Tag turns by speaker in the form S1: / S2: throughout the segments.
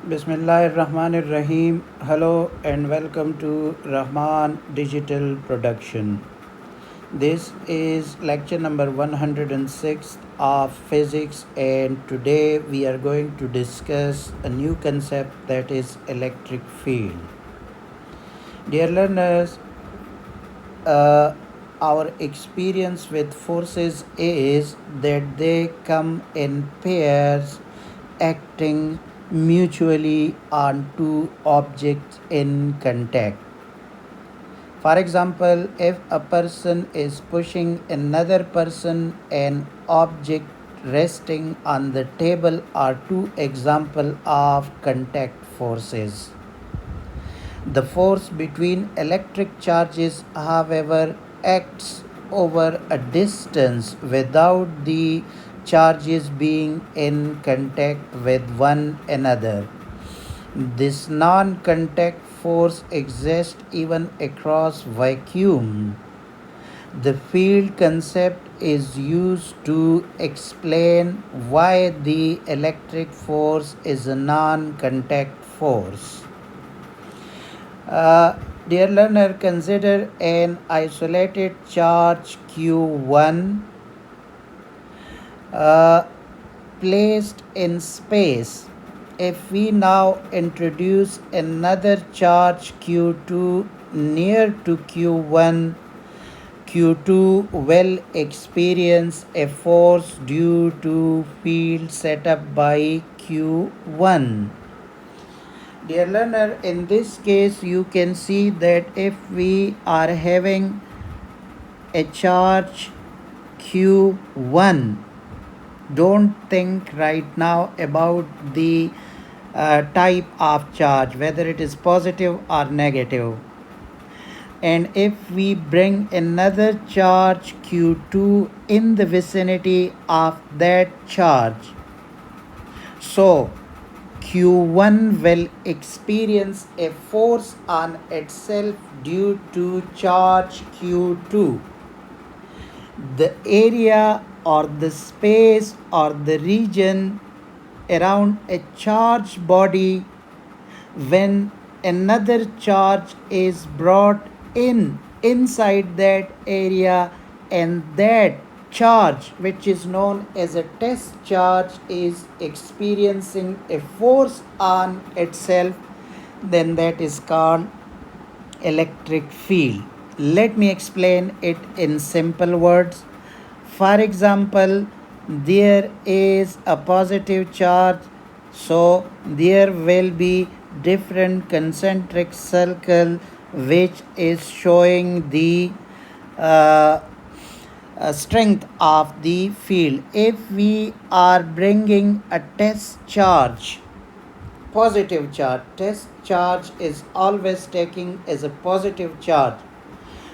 S1: Bismillahirrahmanirrahim. Hello and welcome to Rahman Digital Production. This is lecture number 106 of physics, and today we are going to discuss a new concept, that is electric field. Dear learners, uh, our experience with forces is that they come in pairs acting mutually on two objects in contact. For example, if a person is pushing another person, an object resting on the table are two examples of contact forces. The force between electric charges, however, acts over a distance without the charges being in contact with one another. This non-contact force exists even across vacuum. The field concept is used to explain why the electric force is a non-contact force. Dear learner, consider an isolated charge Q1 placed in space. If we now introduce another charge Q2 near to Q1, Q2 will experience a force due to field set up by Q1. Dear learner, in this case you can see that if we are having a charge Q1, don't think right now about the type of charge, whether it is positive or negative. And if we bring another charge Q2 in the vicinity of that charge, so Q1 will experience a force on itself due to charge Q2. The area or the space or the region around a charged body, when another charge is brought inside that area, and that charge, which is known as a test charge, is experiencing a force on itself, then that is called electric field. Let me explain it in simple words. For example, there is a positive charge, so there will be different concentric circle which is showing the strength of the field. If we are bringing a test charge, positive charge, test charge is always taking as a positive charge,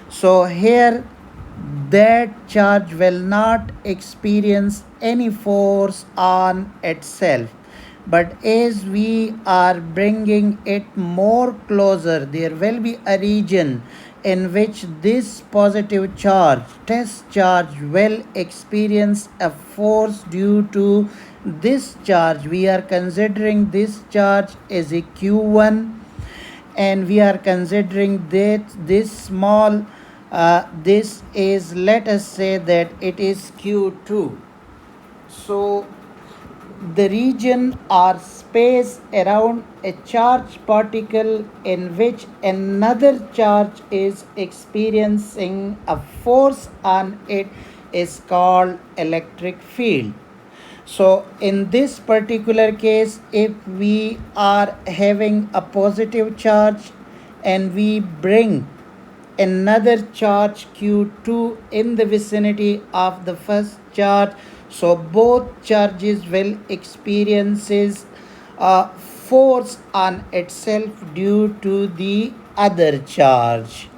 S1: so here that charge will not experience any force on itself. But as we are bringing it more closer, there will be a region in which this positive charge, test charge, will experience a force due to this charge. We are considering this charge as a Q1, and we are considering that this small this is, let us say that it is Q2. So the region or space around a charged particle in which another charge is experiencing a force on it is called electric field. So in this particular case, if we are having a positive charge and we bring another charge Q2 in the vicinity of the first charge, so both charges will experiences a force on itself due to the other charge.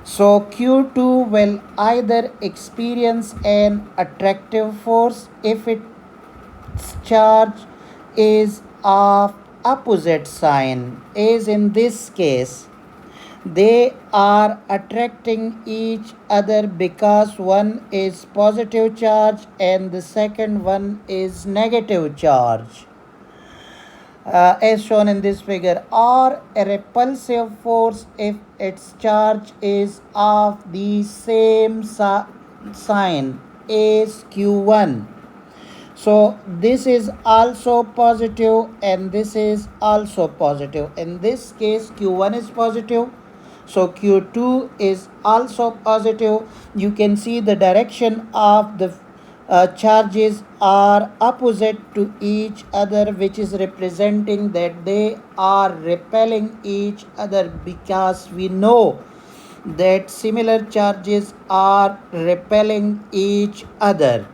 S1: So Q2 will either experience an attractive force if its charge is of opposite sign, as in this case they are attracting each other because one is positive charge and the second one is negative charge. as shown in this figure, or a repulsive force if its charge is of the same sign as q1. So this is also positive and this is also positive. In this case q1 is positive, so q2 is also positive. You can see the direction of the charges are opposite to each other, which is representing that they are repelling each other, because we know that similar charges are repelling each other.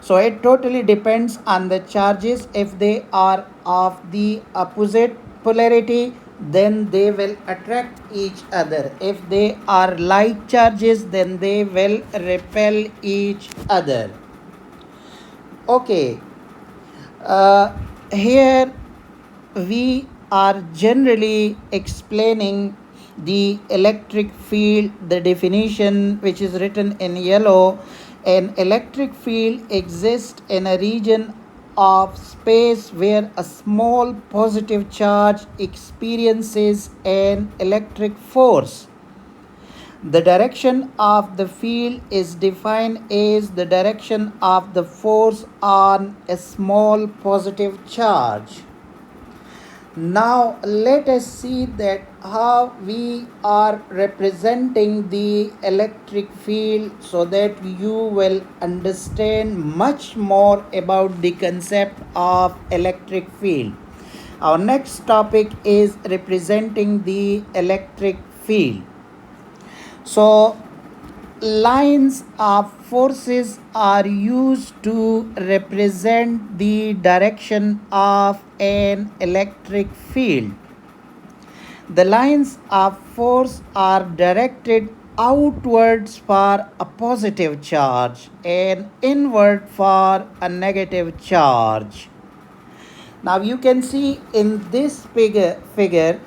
S1: So it totally depends on the charges. If they are of the opposite polarity, then they will attract each other. If they are like charges, then they will repel each other. Okay, here we are generally explaining the electric field, the definition which is written in yellow. An electric field exists in a region of space where a small positive charge experiences an electric force. The direction of the field is defined as the direction of the force on a small positive charge. Now let us see that how we are representing the electric field, so that you will understand much more about the concept of electric field. Our next topic is representing the electric field. So lines of forces are used to represent the direction of an electric field. The lines of force are directed outwards for a positive charge and inward for a negative charge. Now you can see in this figure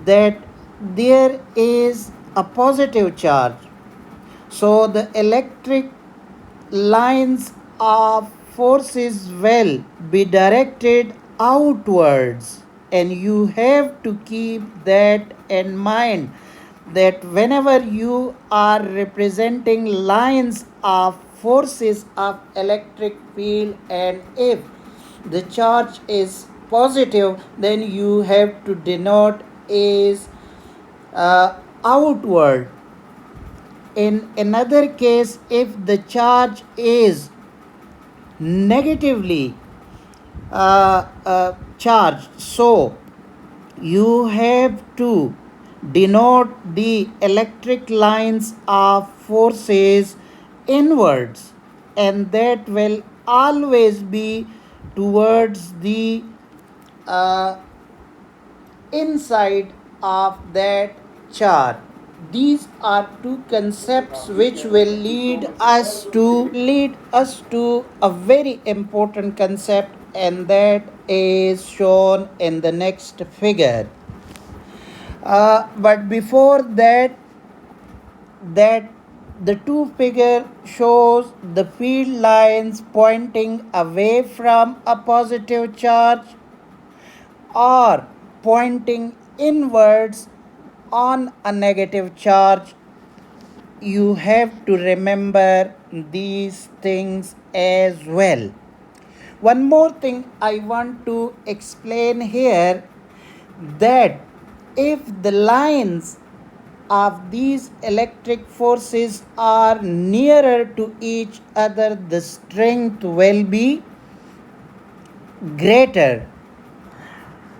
S1: that there is a positive charge. So the electric lines of forces will be directed outwards, and you have to keep that in mind, that whenever you are representing lines of forces of electric field, and if the charge is positive, then you have to denote as outward. In another case, if the charge is negatively charged, so you have to denote the electric lines of forces inwards, and that will always be towards the uh, inside of that chart. These are two concepts which will lead us to a very important concept, and that is shown in the next figure. But before that, the two figure shows the field lines pointing away from a positive charge or pointing inwards on a negative charge. You have to remember these things as well. One more thing I want to explain here, that if the lines of these electric forces are nearer to each other, the strength will be greater.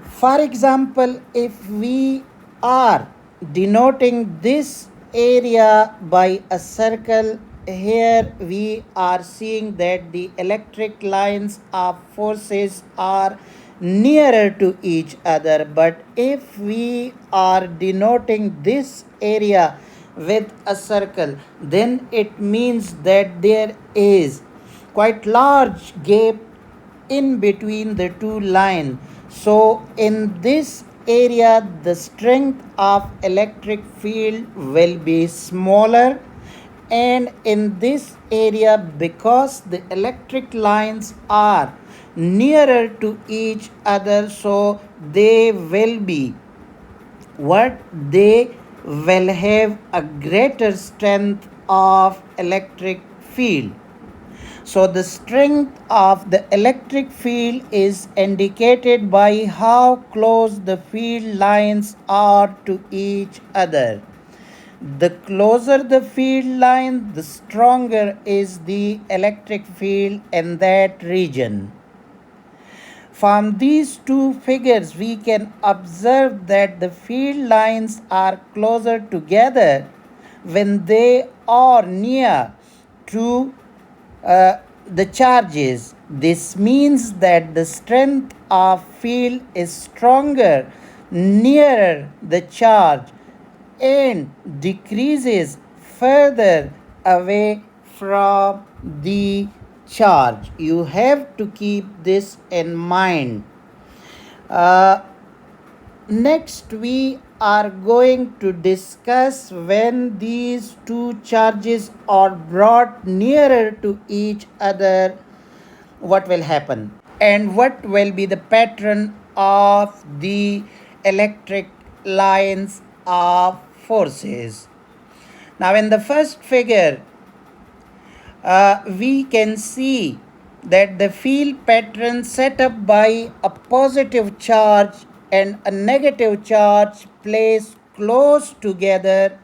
S1: For example, if we are denoting this area by a circle, here we are seeing that the electric lines of forces are nearer to each other. But if we are denoting this area with a circle, then it means that there is quite large gap in between the two lines. So in this area, the strength of electric field will be smaller, and in this area, because the electric lines are nearer to each other, so they will be what they will have a greater strength of electric field. So the strength of the electric field is indicated by how close the field lines are to each other. The closer the field line, the stronger is the electric field in that region. From these two figures, we can observe that the field lines are closer together when they are near to the charges. This means that the strength of field is stronger nearer the charge and decreases further away from the charge. You have to keep this in mind. Uh, Next, we are going to discuss when these two charges are brought nearer to each other, what will happen and what will be the pattern of the electric lines of forces. Now, in the first figure, we can see that the field pattern set up by a positive charge and a negative charge placed close together.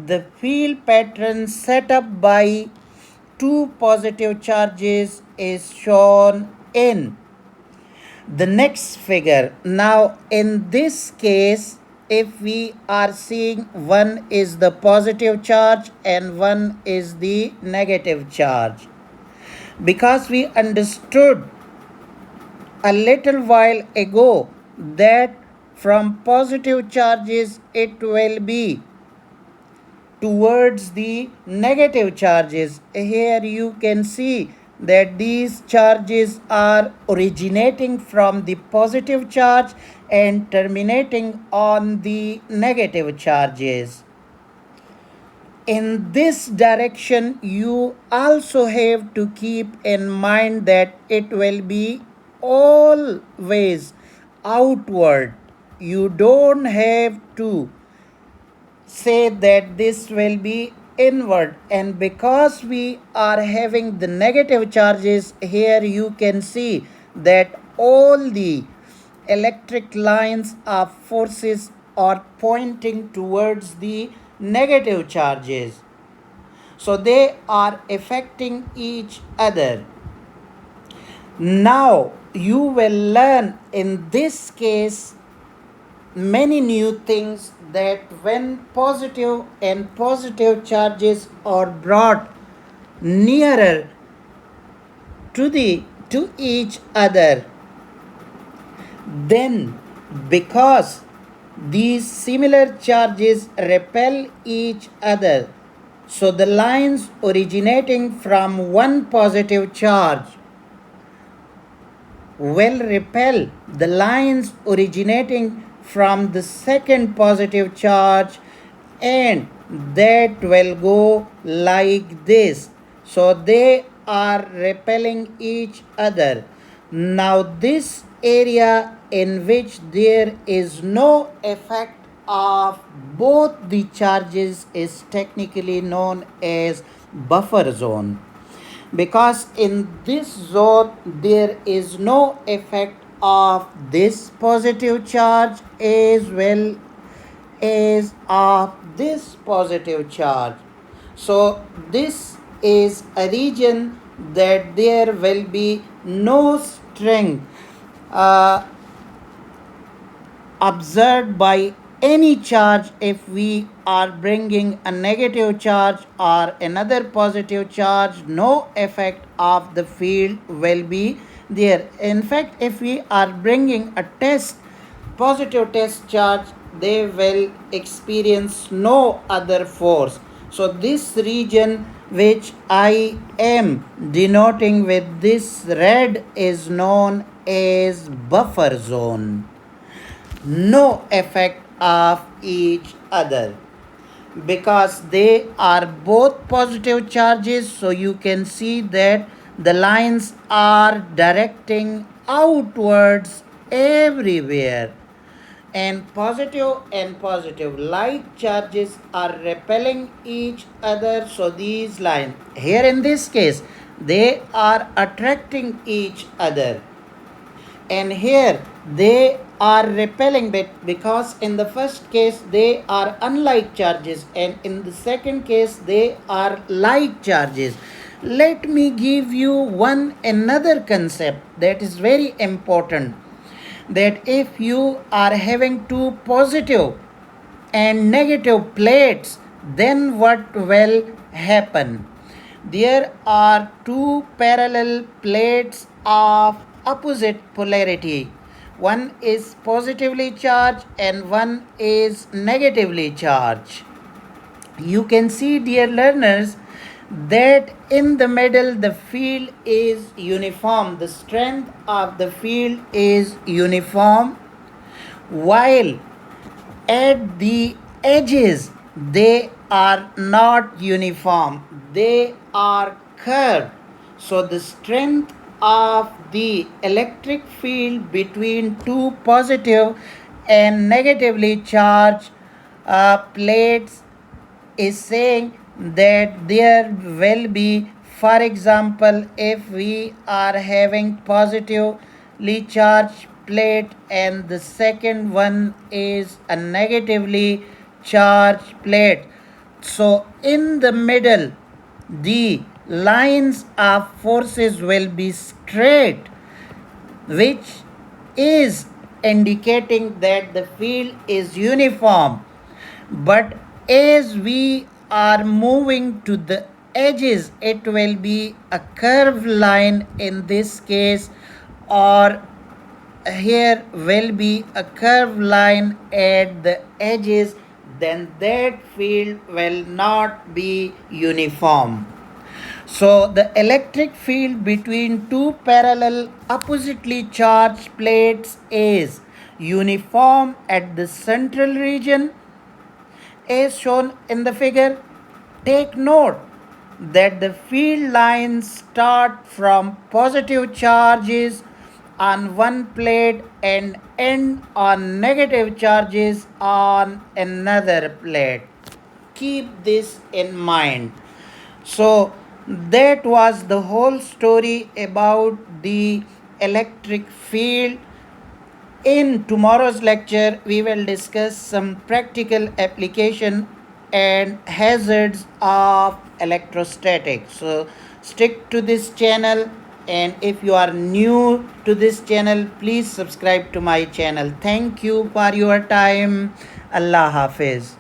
S1: The field pattern set up by two positive charges is shown in the next figure. Now, in this case, if we are seeing one is the positive charge and one is the negative charge, because we understood a little while ago that from positive charges it will be towards the negative charges. Here you can see that these charges are originating from the positive charge and terminating on the negative charges. In this direction, you also have to keep in mind that it will be always outward. You don't have to say that this will be inward, and because we are having the negative charges here, you can see that all the electric lines of forces are pointing towards the negative charges, so they are affecting each other. Now you will learn in this case many new things, that when positive and positive charges are brought nearer to each other, then because these similar charges repel each other, so the lines originating from one positive charge will repel the lines originating from the second positive charge, and that will go like this. So they are repelling each other. Now this area in which there is no effect of both the charges is technically known as buffer zone, because in this zone there is no effect of this positive charge as well as of this positive charge. So this is a region that there will be no strength observed by any charge if we are bringing a negative charge or another positive charge. No effect of the field will be there. In fact, if we are bringing a positive test charge, they will experience no other force. So this region which I am denoting with this red is known as buffer zone. No effect of each other, because they are both positive charges, so you can see that The lines are directing outwards everywhere. And positive light charges are repelling each other. So these lines, here in this case, they are attracting each other. And here they are repelling because in the first case they are unlike charges and in the second case they are like charges. Let me give you one another concept that is very important, that if you are having two positive and negative plates, then what will happen? There are two parallel plates of opposite polarity. One is positively charged and one is negatively charged. You can see, dear learners, that in the middle the field is uniform. The strength of the field is uniform, while at the edges they are not uniform, they are curved. So the strength of the electric field between two positive and negatively charged plates is saying that there will be, for example, if we are having positively charged plate and the second one is a negatively charged plate, so in the middle the lines of forces will be straight, which is indicating that the field is uniform. But as we are moving to the edges, it will be a curved line in this case, or here will be a curved line at the edges, then that field will not be uniform. So the electric field between two parallel oppositely charged plates is uniform at the central region as shown in the figure. Take note that the field lines start from positive charges on one plate and end on negative charges on another plate. Keep this in mind. So that was the whole story about the electric field. In tomorrow's lecture, we will discuss some practical application and hazards of electrostatics. So stick to this channel, and if you are new to this channel, please subscribe to my channel. Thank you for your time. Allah Hafiz.